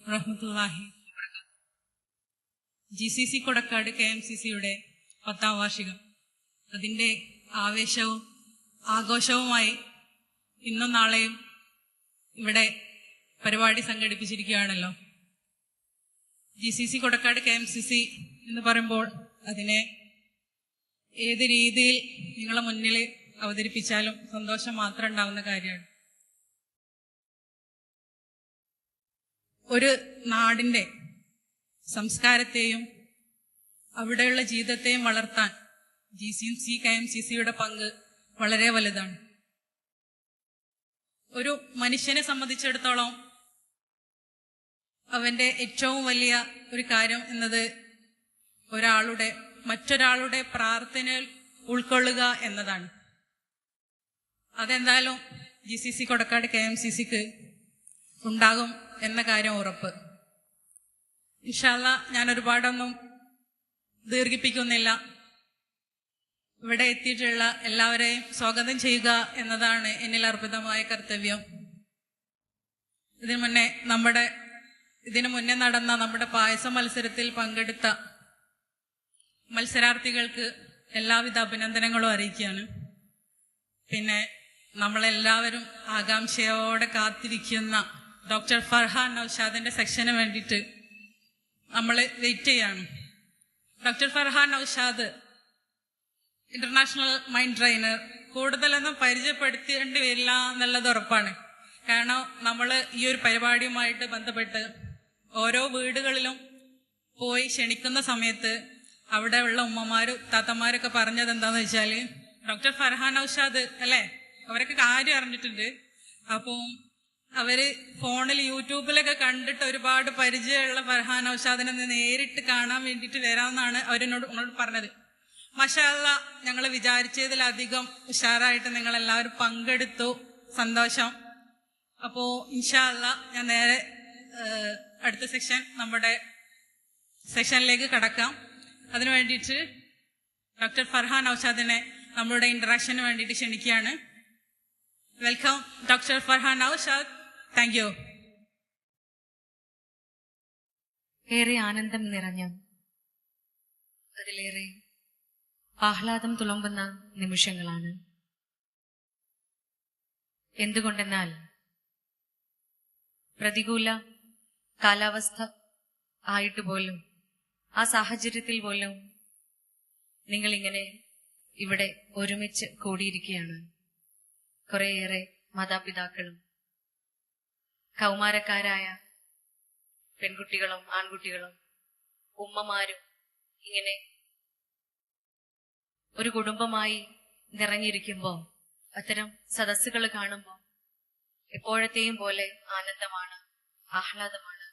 വറഹ്മത്തുള്ളാഹി വബറകാതുഹു. GCC കൊടക്കാട് KMCCയുടെ 10ാം വാർഷികം, അതിൻ്റെ ആവേശവും ആഘോഷവുമായി ഇന്നും നാളെയും ഇവിടെ പരിപാടി സംഘടിപ്പിച്ചിരിക്കുകയാണല്ലോ. GCC കൊടക്കാട് KMCC എന്ന് പറയുമ്പോൾ അതിനെ ഏത് രീതിയിൽ നിങ്ങളെ മുന്നിൽ അവതരിപ്പിച്ചാലും സന്തോഷം മാത്രം ഉണ്ടാവുന്ന കാര്യമാണ്. ഒരു നാടിൻ്റെ സംസ്കാരത്തെയും അവിടെയുള്ള ജീവിതത്തെയും വളർത്താൻ GCC KMCCയുടെ പങ്ക് വളരെ വലുതാണ്. ഒരു മനുഷ്യനെ സംബന്ധിച്ചിടത്തോളം അവന്റെ ഏറ്റവും വലിയ ഒരു കാര്യം എന്നത് മറ്റൊരാളുടെ പ്രാർത്ഥനയിൽ ഉൾക്കൊള്ളുക എന്നതാണ്. അതെന്തായാലും GCC കൊടക്കാട് KMCCക്ക് ഉണ്ടാകും എന്ന കാര്യം ഉറപ്പ്. ഇൻഷാ അല്ലാഹ് ഞാൻ ഒരുപാടൊന്നും ദീർഘിപ്പിക്കുന്നില്ല. ഇവിടെ എത്തിയിട്ടുള്ള എല്ലാവരെയും സ്വാഗതം ചെയ്യുക എന്നതാണ് എന്നിൽ അർപ്പിതമായ കർത്തവ്യം. ഇതിനു മുന്നേ നടന്ന നമ്മുടെ പായസ മത്സരത്തിൽ പങ്കെടുത്ത മത്സരാർത്ഥികൾക്ക് എല്ലാവിധ അഭിനന്ദനങ്ങളും അറിയിക്കുകയാണ്. പിന്നെ നമ്മളെല്ലാവരും ആകാംക്ഷയോടെ കാത്തിരിക്കുന്ന ഡോക്ടർ ഫർഹാൻ നൗഷാദിന്റെ സെക്ഷന് വേണ്ടിയിട്ട് നമ്മൾ വെയിറ്റ് ചെയ്യാണ്. Doctor Farhan Naushad international mind trainer. കൂടുതലൊന്നും പരിചയപ്പെടുത്തേണ്ടി വരില്ല എന്നുള്ളത് ഉറപ്പാണ്. കാരണം നമ്മൾ ഈ ഒരു പരിപാടിയുമായിട്ട് ബന്ധപ്പെട്ട് ഓരോ വീടുകളിലും പോയി ക്ഷണിക്കുന്ന സമയത്ത് അവിടെ ഉള്ള ഉമ്മമാരും താത്തമാരൊക്കെ പറഞ്ഞത് എന്താന്ന് വെച്ചാല്, ഡോക്ടർ ഫർഹാൻ നൗഷാദ് അല്ലേ, അവരൊക്കെ കാര്യം അറിഞ്ഞിട്ടുണ്ട്. അപ്പോൾ അവര് ഫോണിൽ യൂട്യൂബിലൊക്കെ കണ്ടിട്ട് ഒരുപാട് പരിചയമുള്ള ഫർഹാൻ നൗഷാദിനെ നേരിട്ട് കാണാൻ വേണ്ടിയിട്ട് വരാമെന്നാണ് അവരെന്നോട് പറഞ്ഞത്. മാഷാ അല്ലാഹ്, ഞങ്ങൾ വിചാരിച്ചതിലധികം ഉഷാറായിട്ട് നിങ്ങൾ എല്ലാവരും പങ്കെടുത്തു. സന്തോഷം. അപ്പോ ഇൻഷാ അല്ലാഹ് ഞാൻ നേരെ അടുത്ത നമ്മുടെ സെക്ഷനിലേക്ക് കടക്കാം. അതിനു വേണ്ടിയിട്ട് ഡോക്ടർ ഫർഹാൻ നൗഷാദിനെ നമ്മളുടെ ഇന്ററാക്ഷന് വേണ്ടിയിട്ട് ക്ഷണിക്കുകയാണ്. Welcome doctor Farhan Naushad. Thank you. ഏറെ ആനന്ദം നിറഞ്ഞ, അതിലേറെ ആഹ്ലാദം തുളുമ്പുന്ന നിമിഷങ്ങളാണ്. എന്തുകൊണ്ടെന്നാൽ പ്രതികൂല കാലാവസ്ഥ ആയിട്ട് പോലും, ആ സാഹചര്യത്തിൽ പോലും നിങ്ങളിങ്ങനെ ഇവിടെ ഒരുമിച്ച് കൂടിയിരിക്കുകയാണ്. കുറേയേറെ മാതാപിതാക്കളും കൗമാരക്കാരായ പെൺകുട്ടികളും ആൺകുട്ടികളും ഉമ്മമാരും ഇങ്ങനെ ഒരു കുടുംബമായി നിറഞ്ഞിരിക്കുമ്പോൾ അത്തരം സദസ്സുകൾ കാണുമ്പോൾ എപ്പോഴത്തെയും പോലെ ആനന്ദമാണ്, ആഹ്ലാദമാണ്.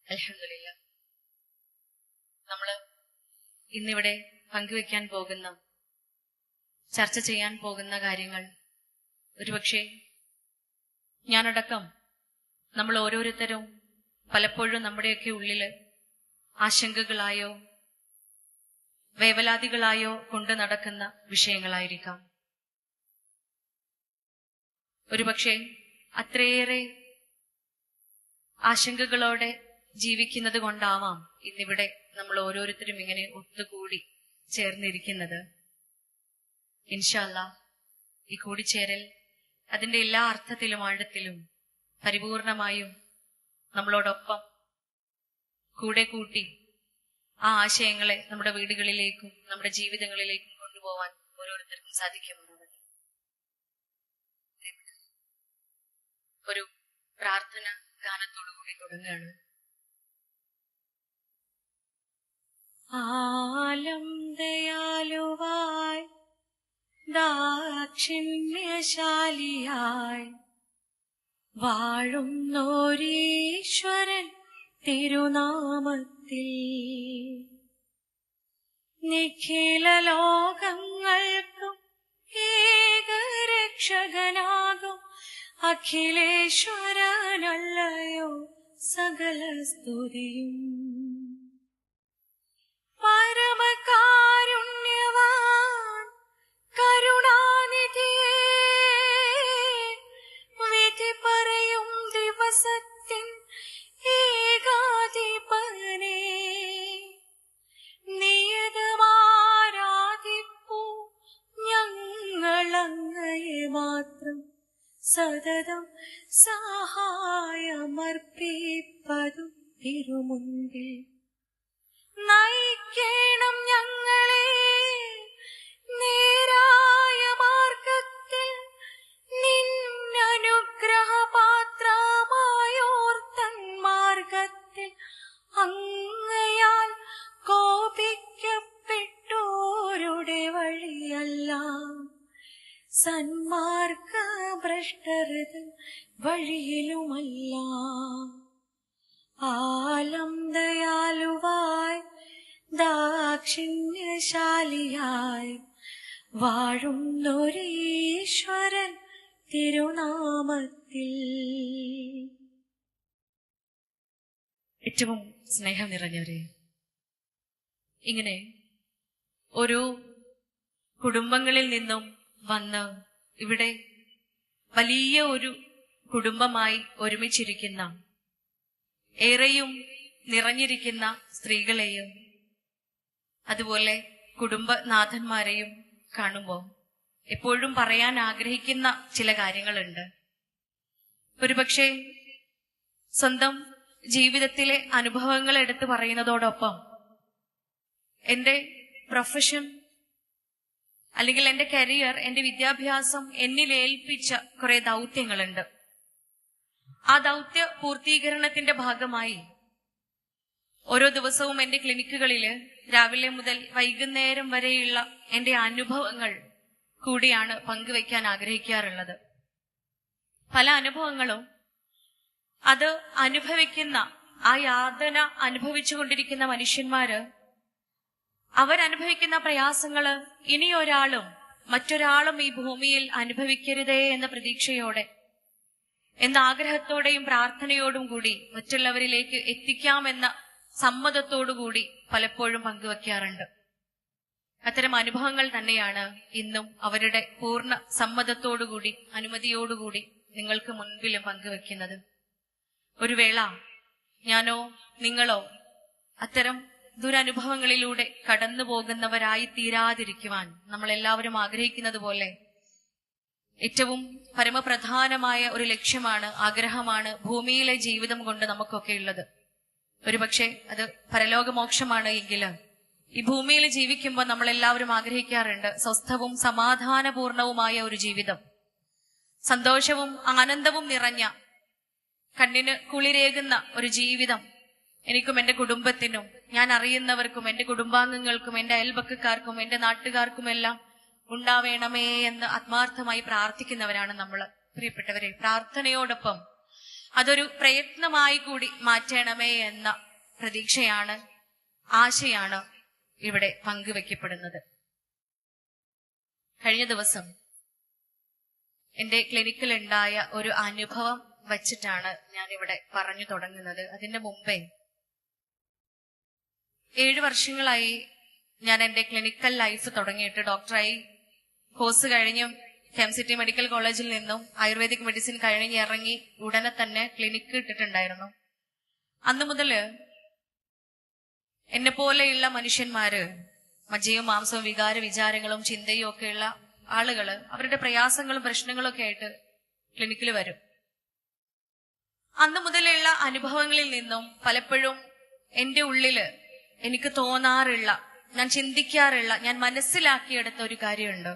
അൽഹംദുലില്ലാഹ്. നമ്മള് ഇന്നിവിടെ പങ്കുവെക്കാൻ പോകുന്ന, ചർച്ച ചെയ്യാൻ പോകുന്ന കാര്യങ്ങൾ ഒരുപക്ഷെ ഞാനടക്കം നമ്മൾ ഓരോരുത്തരും പലപ്പോഴും നമ്മുടെയൊക്കെ ഉള്ളില് ആശങ്കകളായോ വേവലാതികളായോ കൊണ്ടു നടക്കുന്ന വിഷയങ്ങളായിരിക്കാം. ഒരുപക്ഷെ അത്രയേറെ ആശങ്കകളോടെ ജീവിക്കുന്നത് കൊണ്ടാവാം ഇന്നിവിടെ നമ്മൾ ഓരോരുത്തരും ഇങ്ങനെ ഒത്തുകൂടി ചേർന്നിരിക്കുന്നത്. ഇൻഷാ അല്ലാഹ് ഈ കൂടിച്ചേരൽ അതിന്റെ എല്ലാ അർത്ഥത്തിലും ആഴത്തിലും പരിപൂർണമായും നമ്മളോടൊപ്പം കൂടെ കൂട്ടി ആ ആശയങ്ങളെ നമ്മുടെ വീടുകളിലേക്കും നമ്മുടെ ജീവിതങ്ങളിലേക്കും കൊണ്ടുപോവാൻ ഓരോരുത്തർക്കും സാധിക്കുമെന്നുള്ളത്. ഒരു പ്രാർത്ഥന ഗാനത്തോടുകൂടി തുടങ്ങുകയാണ്. ആലം ദയാലുവായി ദാക്ഷിണ്യശാലിയായി വാഴുന്നോരീശ്വരൻ തിരുനാമത്തിൽ നിഖില ലോകങ്ങൾക്കും ഏകരക്ഷകനാകും അഖിലേശ്വരനല്ലയോ സകല സ്തുതിയും. പരമകാരുണ്യവാൻ കരുണാനിധിയേ, വിധി പറയും ദിവസത്തിൻ ഏക സതതം സഹായമർപ്പിപ്പതും തിരുമുൻപിൽ. നയിക്കണം ഞങ്ങളെ നേരായ മാർഗത്തിൽ, നിന്നനുഗ്രഹപാത്രമായോർത്തൻ മാർഗത്തിൽ. അങ്ങയാൽ കോപിക്കപ്പെട്ടോരുടെ വഴിയല്ല, സന്മാർഗ ഭ്രഷ്ടരത് വഴിയിലുമല്ല. ആലം ദയാലുവായി ദാക്ഷിണ്യശാലിയായി വാഴുന്നൊരീശ്വരൻ തിരുനാമത്തിൽ. ഏറ്റവും സ്നേഹം നിറഞ്ഞവരെ, ഇങ്ങനെ ഓരോ കുടുംബങ്ങളിൽ നിന്നും വന്ന് ഇവിടെ വലിയ ഒരു കുടുംബമായി ഒരുമിച്ചിരിക്കുന്ന, ഏറെയും നിറഞ്ഞിരിക്കുന്ന സ്ത്രീകളെയും അതുപോലെ കുടുംബനാഥന്മാരെയും കാണുമ്പോൾ എപ്പോഴും പറയാൻ ആഗ്രഹിക്കുന്ന ചില കാര്യങ്ങളുണ്ട്. ഒരുപക്ഷെ സ്വന്തം ജീവിതത്തിലെ അനുഭവങ്ങൾ എടുത്തു പറയുന്നതോടൊപ്പം എന്റെ പ്രൊഫഷൻ അല്ലെങ്കിൽ എന്റെ കരിയർ, എന്റെ വിദ്യാഭ്യാസം എന്നിൽ ഏൽപ്പിച്ച കുറെ ദൗത്യങ്ങളുണ്ട്. ആ ദൗത്യ പൂർത്തീകരണത്തിന്റെ ഭാഗമായി ഓരോ ദിവസവും എന്റെ ക്ലിനിക്കുകളില് രാവിലെ മുതൽ വൈകുന്നേരം വരെയുള്ള എന്റെ അനുഭവങ്ങൾ കൂടിയാണ് പങ്കുവയ്ക്കാൻ ആഗ്രഹിക്കാറുള്ളത്. പല അനുഭവങ്ങളും അത് അനുഭവിക്കുന്ന, ആ യാതന അനുഭവിച്ചുകൊണ്ടിരിക്കുന്ന മനുഷ്യന്മാര് അവരനുഭവിക്കുന്ന പ്രയാസങ്ങള് ഇനിയൊരാളും മറ്റൊരാളും ഈ ഭൂമിയിൽ അനുഭവിക്കരുതേ എന്ന പ്രതീക്ഷയോടെ, എന്ന ആഗ്രഹത്തോടെയും പ്രാർത്ഥനയോടും കൂടി മറ്റുള്ളവരിലേക്ക് എത്തിക്കാമെന്ന സമ്മതത്തോടുകൂടി പലപ്പോഴും പങ്കുവെക്കാറുണ്ട്. അത്തരം അനുഭവങ്ങൾ തന്നെയാണ് ഇന്നും അവരുടെ പൂർണ്ണ സമ്മതത്തോടുകൂടി, അനുമതിയോടുകൂടി നിങ്ങൾക്ക് മുൻപിലും പങ്കുവെക്കുന്നത്. ഒരു വേള ഞാനോ നിങ്ങളോ അത്തരം ദുരനുഭവങ്ങളിലൂടെ കടന്നു പോകുന്നവരായി തീരാതിരിക്കുവാൻ നമ്മളെല്ലാവരും ആഗ്രഹിക്കുന്നത് പോലെ ഏറ്റവും പരമപ്രധാനമായ ഒരു ലക്ഷ്യമാണ്, ആഗ്രഹമാണ് ഭൂമിയിലെ ജീവിതം കൊണ്ട് നമുക്കൊക്കെ ഉള്ളത്. ഒരുപക്ഷെ അത് പരലോകമോക്ഷമാണ് എങ്കിലും ഈ ഭൂമിയിൽ ജീവിക്കുമ്പോൾ നമ്മളെല്ലാവരും ആഗ്രഹിക്കാറുണ്ട് സ്വസ്ഥവും സമാധാനപൂർണവുമായ ഒരു ജീവിതം, സന്തോഷവും ആനന്ദവും നിറഞ്ഞ, കണ്ണിന് കുളിരേകുന്ന ഒരു ജീവിതം എനിക്കും എന്റെ കുടുംബത്തിനും, ഞാൻ അറിയുന്നവർക്കും, എന്റെ കുടുംബാംഗങ്ങൾക്കും, എന്റെ അയൽപക്കക്കാർക്കും, എന്റെ നാട്ടുകാർക്കുമെല്ലാം ഉണ്ടാവേണമേ എന്ന് ആത്മാർത്ഥമായി പ്രാർത്ഥിക്കുന്നവരാണ് നമ്മൾ. പ്രിയപ്പെട്ടവരെ, പ്രാർത്ഥനയോടൊപ്പം അതൊരു പ്രയത്നമായി കൂടി മാറ്റണമേ എന്ന പ്രതീക്ഷയാണ്, ആശയാണ് ഇവിടെ പങ്കുവെക്കപ്പെടുന്നത്. കഴിഞ്ഞ ദിവസം എന്റെ ക്ലിനിക്കിൽ ഉണ്ടായ ഒരു അനുഭവം വച്ചിട്ടാണ് ഞാനിവിടെ പറഞ്ഞു തുടങ്ങുന്നത്. അതിന്റെ മുമ്പേ 7 വർഷങ്ങളായി ഞാൻ എന്റെ ക്ലിനിക്കൽ ലൈഫ് തുടങ്ങിയിട്ട്, ഡോക്ടറായി കോഴ്സ് കഴിഞ്ഞും കെംസിറ്റി മെഡിക്കൽ കോളേജിൽ നിന്നും ആയുർവേദിക് മെഡിസിൻ കഴിഞ്ഞ് ഇറങ്ങി ഉടനെ തന്നെ ക്ലിനിക്ക് ഇട്ടിട്ടുണ്ടായിരുന്നു. അന്നു മുതല് എന്നെ പോലെയുള്ള മനുഷ്യന്മാര്, മജ്ജയും മാംസവും വികാര വിചാരങ്ങളും ചിന്തയും ഒക്കെയുള്ള ആളുകള് അവരുടെ പ്രയാസങ്ങളും പ്രശ്നങ്ങളും ഒക്കെ ആയിട്ട് ക്ലിനിക്കിൽ വരും. അന്നു മുതലുള്ള അനുഭവങ്ങളിൽ നിന്നും പലപ്പോഴും എന്റെ ഉള്ളില് എനിക്ക് തോന്നാറുള്ള, ഞാൻ ചിന്തിക്കാറുള്ള, ഞാൻ മനസ്സിലാക്കിയെടുത്ത ഒരു കാര്യമുണ്ട്.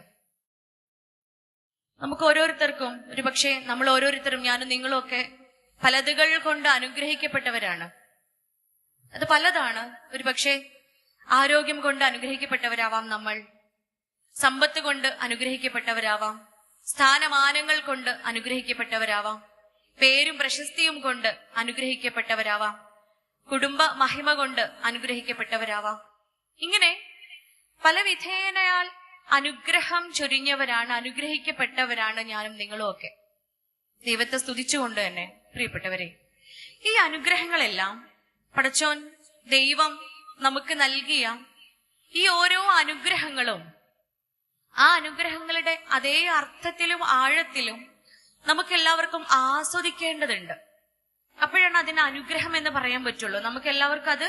നമുക്ക് ഓരോരുത്തർക്കും, ഒരുപക്ഷെ നമ്മൾ ഓരോരുത്തരും, ഞാനും നിങ്ങളും ഒക്കെ പലതുകൾ കൊണ്ട് അനുഗ്രഹിക്കപ്പെട്ടവരാണ്. അത് പലതാണ്. ഒരുപക്ഷെ ആരോഗ്യം കൊണ്ട് അനുഗ്രഹിക്കപ്പെട്ടവരാവാം നമ്മൾ, സമ്പത്ത് കൊണ്ട് അനുഗ്രഹിക്കപ്പെട്ടവരാവാം, സ്ഥാനമാനങ്ങൾ കൊണ്ട് അനുഗ്രഹിക്കപ്പെട്ടവരാവാം, പേരും പ്രശസ്തിയും കൊണ്ട് അനുഗ്രഹിക്കപ്പെട്ടവരാവാം, കുടുംബ മഹിമ കൊണ്ട് അനുഗ്രഹിക്കപ്പെട്ടവരാവാം. ഇങ്ങനെ പല വിധേയനയാൽ അനുഗ്രഹം ചൊരിഞ്ഞവരാണ്, അനുഗ്രഹിക്കപ്പെട്ടവരാണ് ഞാനും നിങ്ങളും ഒക്കെ. ദൈവത്തെ സ്തുതിച്ചുകൊണ്ട് തന്നെ പ്രിയപ്പെട്ടവരെ, ഈ അനുഗ്രഹങ്ങളെല്ലാം പടച്ചോൻ ദൈവം നമുക്ക് നൽകിയ ഈ ഓരോ അനുഗ്രഹങ്ങളും ആ അനുഗ്രഹങ്ങളുടെ അതേ അർത്ഥത്തിലും ആഴത്തിലും നമുക്കെല്ലാവർക്കും ആസ്വദിക്കേണ്ടതുണ്ട്. അപ്പോഴാണ് അതിന് അനുഗ്രഹം എന്ന് പറയാൻ പറ്റുള്ളൂ. നമുക്കെല്ലാവർക്കും അത്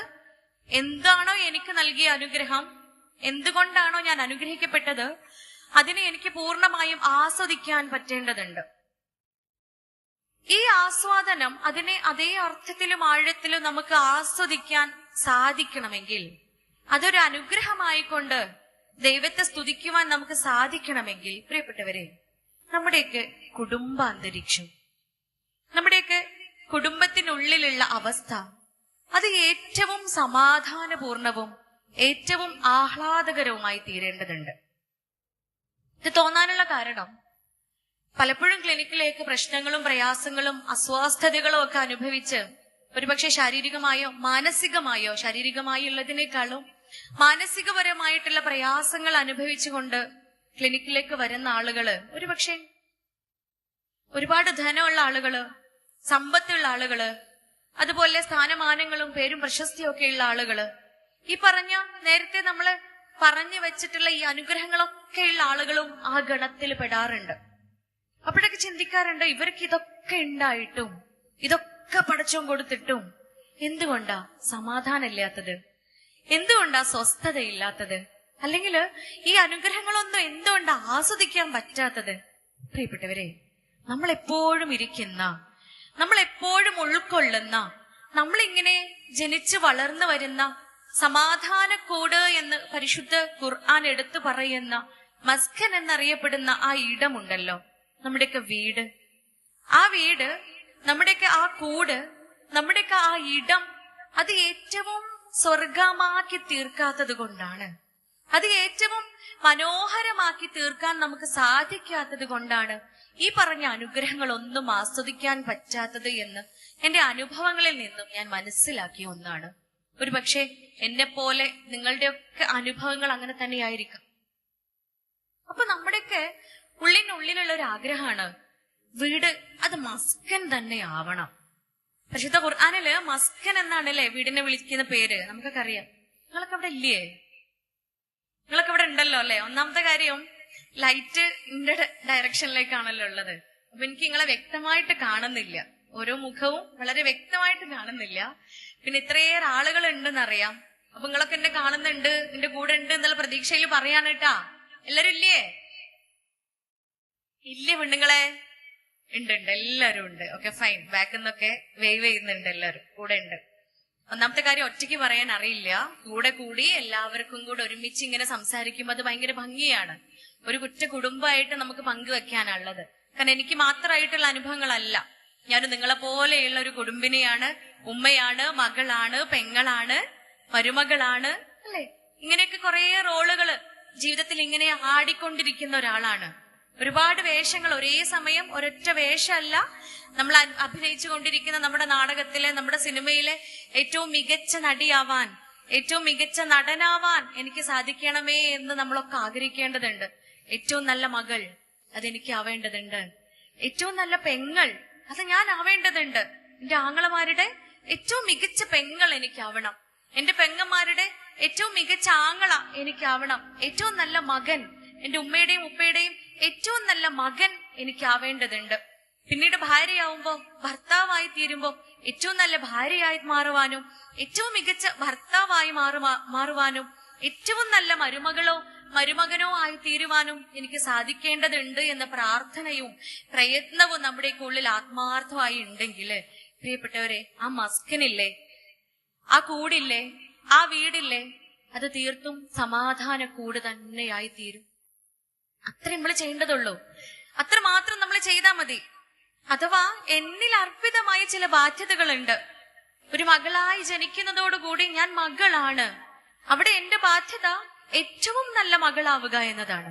എന്താണോ എനിക്ക് നൽകിയ അനുഗ്രഹം, എന്തുകൊണ്ടാണോ ഞാൻ അനുഗ്രഹിക്കപ്പെട്ടത്, അതിനെ എനിക്ക് പൂർണ്ണമായും ആസ്വദിക്കാൻ പറ്റേണ്ടതുണ്ട്. ഈ ആസ്വാദനം അതിനെ അതേ അർത്ഥത്തിലും ആഴത്തിലും നമുക്ക് ആസ്വദിക്കാൻ സാധിക്കണമെങ്കിൽ, അതൊരു അനുഗ്രഹമായിക്കൊണ്ട് ദൈവത്തെ സ്തുതിക്കുവാൻ നമുക്ക് സാധിക്കണമെങ്കിൽ, പ്രിയപ്പെട്ടവരെ, നമ്മുടെയൊക്കെ കുടുംബാന്തരീക്ഷം, നമ്മുടെയൊക്കെ കുടുംബത്തിനുള്ളിലുള്ള അവസ്ഥ, അത് ഏറ്റവും സമാധാനപൂർണവും ഏറ്റവും ആഹ്ലാദകരവുമായി തീരേണ്ടതുണ്ട്. ഇത് തോന്നാനുള്ള കാരണം, പലപ്പോഴും ക്ലിനിക്കിലേക്ക് പ്രശ്നങ്ങളും പ്രയാസങ്ങളും അസ്വാസ്ഥതകളും ഒക്കെ അനുഭവിച്ച് ഒരുപക്ഷെ ശാരീരികമായോ മാനസികമായോ, ശാരീരികമായി ഉള്ളതിനേക്കാളും മാനസികപരമായിട്ടുള്ള പ്രയാസങ്ങൾ അനുഭവിച്ചുകൊണ്ട് ക്ലിനിക്കിലേക്ക് വരുന്ന ആളുകള്, ഒരുപക്ഷെ ഒരുപാട് ധനമുള്ള ആളുകള്, സമ്പത്തുള്ള ആളുകള്, അതുപോലെ സ്ഥാനമാനങ്ങളും പേരും പ്രശസ്തിയും ഒക്കെയുള്ള ആളുകള്, ഈ പറഞ്ഞ നേരത്തെ നമ്മള് പറഞ്ഞു വെച്ചിട്ടുള്ള ഈ അനുഗ്രഹങ്ങളൊക്കെയുള്ള ആളുകളും ആ ഗണത്തിൽ പെടാറുണ്ട്. അപ്പോഴൊക്കെ ചിന്തിക്കാറുണ്ട്, ഇവർക്ക് ഇതൊക്കെ ഉണ്ടായിട്ടും ഇതൊക്കെ പടച്ചോൻ കൊടുത്തിട്ടും എന്തുകൊണ്ടാ സമാധാനമില്ലാത്തത്, എന്തുകൊണ്ടാ സ്വസ്ഥതയില്ലാത്തത്, അല്ലെങ്കിൽ ഈ അനുഗ്രഹങ്ങളൊന്നും എന്തുകൊണ്ടാ ആസ്വദിക്കാൻ പറ്റാത്തത്? പ്രിയപ്പെട്ടവരെ, നമ്മളെപ്പോഴും ഇരിക്കുന്ന, നമ്മളെപ്പോഴും ഉൾക്കൊള്ളുന്ന, നമ്മളിങ്ങനെ ജനിച്ചു വളർന്നു വരുന്ന സമാധാനക്കൂട് എന്ന് പരിശുദ്ധ ഖുർആൻ എടുത്തു പറയുന്ന മസ്കൻ എന്നറിയപ്പെടുന്ന ആ ഇടമുണ്ടല്ലോ, നമ്മുടെയൊക്കെ വീട്, ആ വീട്, നമ്മുടെയൊക്കെ ആ കൂട്, നമ്മുടെയൊക്കെ ആ ഇടം, അത് ഏറ്റവും സ്വർഗമാക്കി തീർക്കാത്തത് കൊണ്ടാണ്, അത് ഏറ്റവും മനോഹരമാക്കി തീർക്കാൻ നമുക്ക് സാധിക്കാത്തത് കൊണ്ടാണ് ഈ പറഞ്ഞ അനുഗ്രഹങ്ങളൊന്നും ആസ്വദിക്കാൻ പറ്റാത്തത് എന്ന് എന്റെ അനുഭവങ്ങളിൽ നിന്നും ഞാൻ മനസ്സിലാക്കിയ ഒന്നാണ്. ഒരുപക്ഷെ എന്നെ പോലെ നിങ്ങളുടെയൊക്കെ അനുഭവങ്ങൾ അങ്ങനെ തന്നെയായിരിക്കും. അപ്പൊ നമ്മുടെയൊക്കെ ഉള്ളിനുള്ള ഒരു ആഗ്രഹമാണ്, വീട് അത് മസ്കൻ തന്നെ ആവണം. പരിശുദ്ധ ഖുർആനില് മസ്കൻ എന്നാണല്ലേ വീടിനെ വിളിക്കുന്ന പേര്, നമുക്കൊക്കെ അറിയാം. നിങ്ങളൊക്കെ അവിടെ ഇല്ലേ? നിങ്ങളൊക്കെ ഇവിടെ ഉണ്ടല്ലോ അല്ലെ? ഒന്നാമത്തെ കാര്യം, ലൈറ്റ് ഇന്റെ ഡയറക്ഷനിലേക്കാണല്ലോ ഉള്ളത്. അപ്പൊ എനിക്ക് നിങ്ങളെ വ്യക്തമായിട്ട് കാണുന്നില്ല, ഓരോ മുഖവും വളരെ വ്യക്തമായിട്ട് കാണുന്നില്ല. പിന്നെ ഇത്രയേറെ ആളുകൾ ഉണ്ടെന്നറിയാം. അപ്പൊ നിങ്ങളൊക്കെ എന്നെ കാണുന്നുണ്ട്, എന്റെ കൂടെ ഉണ്ട് എന്നുള്ള പ്രതീക്ഷയിൽ പറയാനേട്ടാ. എല്ലാരും ഇല്ലേ? ഇല്ലേ പെണ്ണുങ്ങളെ? ഉണ്ട്, എല്ലാരും ഉണ്ട്. Okay, fine. ബാക്കിൽ നിന്നൊക്കെ വേവ് ചെയ്യുന്നുണ്ട്, എല്ലാരും കൂടെ ഉണ്ട്. ഒന്നാമത്തെ കാര്യം, ഒറ്റയ്ക്ക് പറയാൻ അറിയില്ല. കൂടെ കൂടി എല്ലാവർക്കും കൂടെ ഒരുമിച്ച് ഇങ്ങനെ സംസാരിക്കുമ്പോൾ അത് ഭയങ്കര ഭംഗിയാണ്. ഒരു കുറ്റ കുടുംബമായിട്ട് നമുക്ക് പങ്കുവെക്കാനുള്ളത്. കാരണം എനിക്ക് മാത്രമായിട്ടുള്ള അനുഭവങ്ങളല്ല, ഞാൻ നിങ്ങളെ പോലെയുള്ള ഒരു കുടുംബിനിയാണ്, ഉമ്മയാണ്, മകളാണ്, പെങ്ങളാണ്, മരുമകളാണ്, അല്ലെ? ഇങ്ങനെയൊക്കെ കുറെ റോളുകള് ജീവിതത്തിൽ ഇങ്ങനെ ആടിക്കൊണ്ടിരിക്കുന്ന ഒരാളാണ്. ഒരുപാട് വേഷങ്ങൾ ഒരേ സമയം, ഒരൊറ്റ വേഷമല്ല. നമ്മൾ അഭിനയിച്ചു കൊണ്ടിരിക്കുന്ന നമ്മുടെ നാടകത്തിലെ, നമ്മുടെ സിനിമയിലെ ഏറ്റവും മികച്ച നടിയാവാൻ, ഏറ്റവും മികച്ച നടനാവാൻ എനിക്ക് സാധിക്കണമേ എന്ന് നമ്മളൊക്കെ ആഗ്രഹിക്കേണ്ടതുണ്ട്. ഏറ്റവും നല്ല മകൾ അതെനിക്ക് ആവേണ്ടതുണ്ട്. ഏറ്റവും നല്ല പെങ്ങൾ അത് ഞാൻ ആവേണ്ടതുണ്ട്. എന്റെ ആങ്ങളമാരുടെ ഏറ്റവും മികച്ച പെങ്ങൾ എനിക്കാവണം. എന്റെ പെങ്ങന്മാരുടെ ഏറ്റവും മികച്ച ആങ്ങള എനിക്കാവണം. ഏറ്റവും നല്ല മകൻ, എന്റെ ഉമ്മയുടെയും ഉപ്പയുടെയും ഏറ്റവും നല്ല മകൻ എനിക്കാവേണ്ടതുണ്ട്. പിന്നീട് ഭാര്യയാവുമ്പോ, ഭർത്താവായി തീരുമ്പോ ഏറ്റവും നല്ല ഭാര്യയായി മാറുവാനും, ഏറ്റവും മികച്ച ഭർത്താവായി മാറുവാനും, ഏറ്റവും നല്ല മരുമകനോ ആയി തീരുവാനും എനിക്ക് സാധിക്കേണ്ടതുണ്ട് എന്ന പ്രാർത്ഥനയും പ്രയത്നവും നമ്മുടെയൊക്കെ ഉള്ളിൽ ആത്മാർത്ഥമായി ഉണ്ടെങ്കിൽ, പ്രിയപ്പെട്ടവരെ, ആ മസ്കനില്ലേ, ആ കൂടില്ലേ, ആ വീടില്ലേ, അത് തീർത്തും സമാധാന കൂട് തന്നെയായി തീരും. അത്ര നമ്മൾ ചെയ്യേണ്ടതുള്ളൂ. അത്ര മാത്രം നമ്മൾ ചെയ്താൽ മതി. അഥവാ എന്നിൽ അർപ്പിതമായ ചില ബാധ്യതകളുണ്ട്. ഒരു മകളായി ജനിക്കുന്നതോടുകൂടി ഞാൻ മകളാണ്. അവിടെ എന്റെ ബാധ്യത ഏറ്റവും നല്ല മകളാവുക എന്നതാണ്.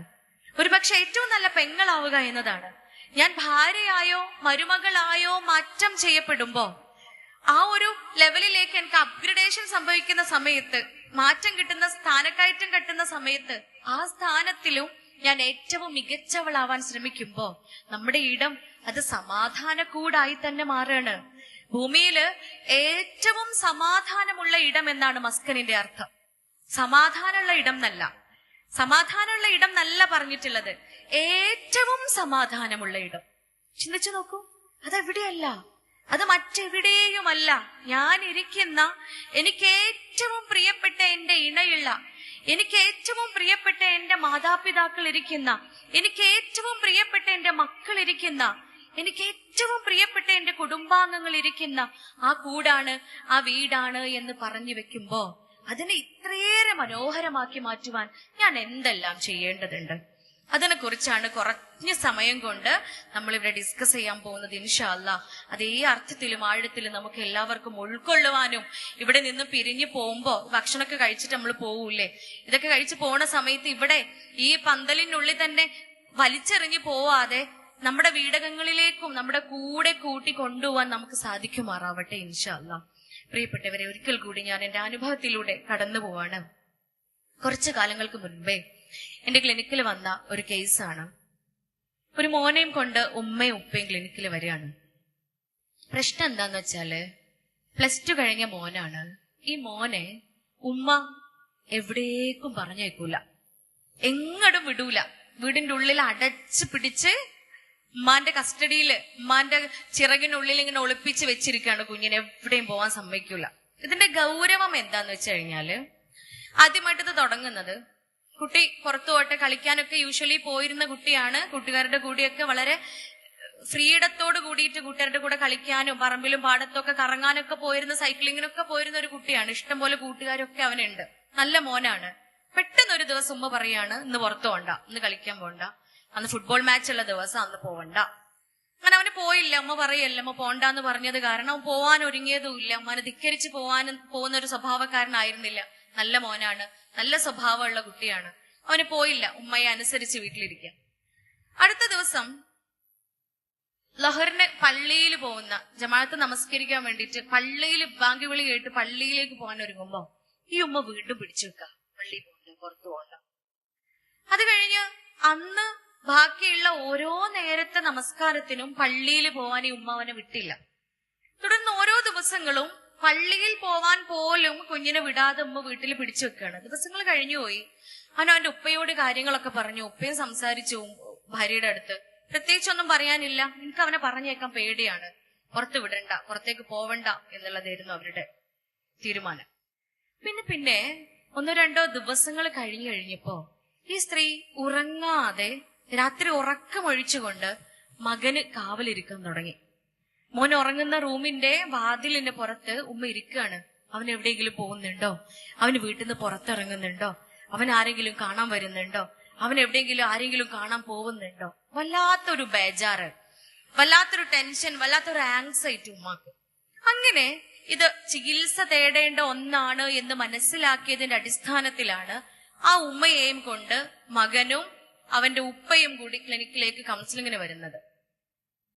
ഒരുപക്ഷെ ഏറ്റവും നല്ല പെങ്ങളാവുക എന്നതാണ്. ഞാൻ ഭാര്യയായോ മരുമകളായോ മാറ്റം ചെയ്യപ്പെടുമ്പോ, ആ ഒരു ലെവലിലേക്ക് എനിക്ക് അപ്ഗ്രഡേഷൻ സംഭവിക്കുന്ന സമയത്ത്, മാറ്റം കിട്ടുന്ന, സ്ഥാനക്കയറ്റം കിട്ടുന്ന സമയത്ത്, ആ സ്ഥാനത്തിലും ഞാൻ ഏറ്റവും മികച്ചവളാവാൻ ശ്രമിക്കുമ്പോ നമ്മുടെ ഇടം അത് സമാധാന കൂടായി തന്നെ മാറാണ്. ഭൂമിയില് ഏറ്റവും സമാധാനമുള്ള ഇടം എന്നാണ് മസ്കനിന്റെ അർത്ഥം. സമാധാനമുള്ള ഇടം എന്നല്ല, സമാധാനമുള്ള ഇടം എന്നല്ല പറഞ്ഞിട്ടുള്ളത്, ഏറ്റവും സമാധാനമുള്ള ഇടം. ചിന്തിച്ചു നോക്കൂ, അതെവിടെയല്ല, അത് മറ്റെവിടെയുമല്ല. ഞാൻ ഇരിക്കുന്ന, എനിക്ക് ഏറ്റവും പ്രിയപ്പെട്ട എന്റെ ഇണയുള്ള, എനിക്ക് ഏറ്റവും പ്രിയപ്പെട്ട എന്റെ മാതാപിതാക്കൾ ഇരിക്കുന്ന, എനിക്ക് ഏറ്റവും പ്രിയപ്പെട്ട എന്റെ മക്കൾ ഇരിക്കുന്ന, എനിക്ക് ഏറ്റവും പ്രിയപ്പെട്ട എന്റെ കുടുംബാംഗങ്ങൾ ഇരിക്കുന്ന ആ കൂടാണ്, ആ വീടാണ് എന്ന് പറഞ്ഞു വെക്കുമ്പോ അതിനെ ഇത്രയേറെ മനോഹരമാക്കി മാറ്റുവാൻ ഞാൻ എന്തെല്ലാം ചെയ്യേണ്ടതുണ്ട്? അതിനെ കുറിച്ചാണ് കുറഞ്ഞ സമയം കൊണ്ട് നമ്മളിവിടെ ഡിസ്കസ് ചെയ്യാൻ പോകുന്നത്. ഇൻഷാ അല്ലാഹ് അതേ അർത്ഥത്തിലും ആഴത്തിലും നമുക്ക് എല്ലാവർക്കും ഉൾക്കൊള്ളുവാനും, ഇവിടെ നിന്ന് പിരിഞ്ഞു പോകുമ്പോ ഭക്ഷണമൊക്കെ കഴിച്ചിട്ട് നമ്മൾ പോവൂലേ, ഇതൊക്കെ കഴിച്ചു പോണ സമയത്ത് ഇവിടെ ഈ പന്തലിനുള്ളിൽ തന്നെ വലിച്ചെറിഞ്ഞു പോവാതെ നമ്മുടെ വീടകങ്ങളിലേക്കും നമ്മുടെ കൂടെ കൂട്ടി കൊണ്ടുപോകാൻ നമുക്ക് സാധിക്കുമാറാവട്ടെ ഇൻഷാ അല്ലാഹ്. പ്രിയപ്പെട്ടവരെ, ഒരിക്കൽ കൂടി ഞാൻ എന്റെ അനുഭവത്തിലൂടെ കടന്നു പോവാണ്. കുറച്ചു കാലങ്ങൾക്ക് മുൻപേ എന്റെ ക്ലിനിക്കിൽ വന്ന ഒരു കേസാണ്. ഒരു മോനെയും കൊണ്ട് ഉമ്മയും ഉപ്പയും ക്ലിനിക്കിൽ വരികയാണ്. പ്രശ്നം എന്താന്ന് വെച്ചാല് +2 കഴിഞ്ഞ മോനാണ്. ഈ മോനെ ഉമ്മ എവിടേക്കും പറഞ്ഞേക്കൂല, എങ്ങടും വിടൂല. വീടിന്റെ ഉള്ളിൽ അടച്ച് പിടിച്ച് ഉമ്മാന്റെ കസ്റ്റഡിയില്, ഉമ്മാന്റെ ചിറകിനുള്ളിൽ ഇങ്ങനെ ഒളിപ്പിച്ച് വെച്ചിരിക്കുകയാണ്. കുഞ്ഞിനെ എവിടെയും പോവാൻ സമ്മതിക്കൂല. ഇതിന്റെ ഗൗരവം എന്താന്ന് വെച്ച് കഴിഞ്ഞാല്, ആദ്യമായിട്ട് ഇത് തുടങ്ങുന്നത്, കുട്ടി പുറത്തു പോട്ടെ, കളിക്കാനൊക്കെ യൂഷ്വലി പോയിരുന്ന കുട്ടിയാണ്. കൂട്ടുകാരുടെ കൂടെയൊക്കെ വളരെ ഫ്രീഡത്തോട് കൂടിയിട്ട് കൂട്ടുകാരുടെ കൂടെ കളിക്കാനും പറമ്പിലും പാടത്തൊക്കെ കറങ്ങാനൊക്കെ പോയിരുന്ന, സൈക്ലിങ്ങിനൊക്കെ പോയിരുന്ന ഒരു കുട്ടിയാണ്. ഇഷ്ടംപോലെ കൂട്ടുകാരൊക്കെ അവനുണ്ട്. നല്ല മോനാണ്. പെട്ടെന്ന് ഒരു ദിവസം ഉമ്മ പറയാണ്, ഇന്ന് പുറത്തു പോണ്ട, ഇന്ന് കളിക്കാൻ പോണ്ട, അന്ന് ഫുട്ബോൾ മാച്ച് ഉള്ള ദിവസം, അന്ന് പോവണ്ട. അങ്ങനെ അവന് പോയില്ല. അമ്മ പറയല്ല, അമ്മ പോണ്ടാന്ന് പറഞ്ഞത് കാരണം അവൻ പോവാൻ ഒരുങ്ങിയതുമില്ല. അമ്മനെ ധിക്കരിച്ച് പോകുന്ന ഒരു സ്വഭാവക്കാരനായിരുന്നില്ല. നല്ല മോനാണ്, നല്ല സ്വഭാവമുള്ള കുട്ടിയാണ്. അവന് പോയില്ല. ഉമ്മയെ അനുസരിച്ച് വീട്ടിലിരിക്കാം. അടുത്ത ദിവസം ലഹറിന് പള്ളിയിൽ പോകുന്ന, ജമാഅത്ത് നമസ്കരിക്കാൻ വേണ്ടിയിട്ട് പള്ളിയിൽ ബാങ്ക് വിളി കേട്ട് പള്ളിയിലേക്ക് പോകാൻ ഒരുങ്ങുമ്പോ ഈ ഉമ്മ വീണ്ടും പിടിച്ചു വെക്ക, പള്ളിയിൽ പോകണ്ട, പുറത്തു പോകണ്ട. അത് കഴിഞ്ഞ് അന്ന് ബാക്കിയുള്ള ഓരോ നേരത്തെ നമസ്കാരത്തിനും പള്ളിയിൽ പോവാൻ ഈ ഉമ്മ അവനെ വിട്ടില്ല. തുടർന്ന് ഓരോ ദിവസങ്ങളും പള്ളിയിൽ പോവാൻ പോലും കുഞ്ഞിനെ വിടാതെ ഉമ്മ വീട്ടിൽ പിടിച്ചു വെക്കുകയാണ്. ദിവസങ്ങൾ കഴിഞ്ഞുപോയി. അവന്റെ ഉപ്പയോട് കാര്യങ്ങളൊക്കെ പറഞ്ഞു. ഉപ്പയും സംസാരിച്ചു ഭാര്യയുടെ അടുത്ത്. പ്രത്യേകിച്ചൊന്നും പറയാനില്ല. എനിക്ക് അവനെ പറഞ്ഞേക്കാൻ പേടിയാണ്, പുറത്ത് വിടണ്ട, പുറത്തേക്ക് പോവണ്ട എന്നുള്ളതായിരുന്നു അവരുടെ തീരുമാനം. പിന്നെ 1-2 ദിവസങ്ങൾ കഴിഞ്ഞപ്പോ ഈ സ്ത്രീ ഉറങ്ങാതെ രാത്രി ഉറക്കമൊഴിച്ചുകൊണ്ട് മകന് കാവലിരിക്കാൻ തുടങ്ങി. മോൻ ഉറങ്ങുന്ന റൂമിന്റെ വാതിലിന്റെ പുറത്ത് ഉമ്മ ഇരിക്കുകയാണ്. അവൻ എവിടെയെങ്കിലും പോകുന്നുണ്ടോ, അവന് വീട്ടിൽ നിന്ന് പുറത്തിറങ്ങുന്നുണ്ടോ, അവൻ ആരെങ്കിലും കാണാൻ വരുന്നുണ്ടോ, അവൻ എവിടെയെങ്കിലും ആരെങ്കിലും കാണാൻ പോകുന്നുണ്ടോ. വല്ലാത്തൊരു ബേജാറ്, വല്ലാത്തൊരു ടെൻഷൻ, വല്ലാത്തൊരു ആങ്സൈറ്റി ഉമ്മാക്ക്. അങ്ങനെ ഇത് ചികിത്സ തേടേണ്ട ഒന്നാണ് എന്ന് മനസ്സിലാക്കിയതിന്റെ അടിസ്ഥാനത്തിലാണ് ആ ഉമ്മയെയും കൊണ്ട് മകനും അവന്റെ ഉപ്പയും കൂടി ക്ലിനിക്കിലേക്ക് കൗൺസിലിങ്ങിന് വരുന്നത്.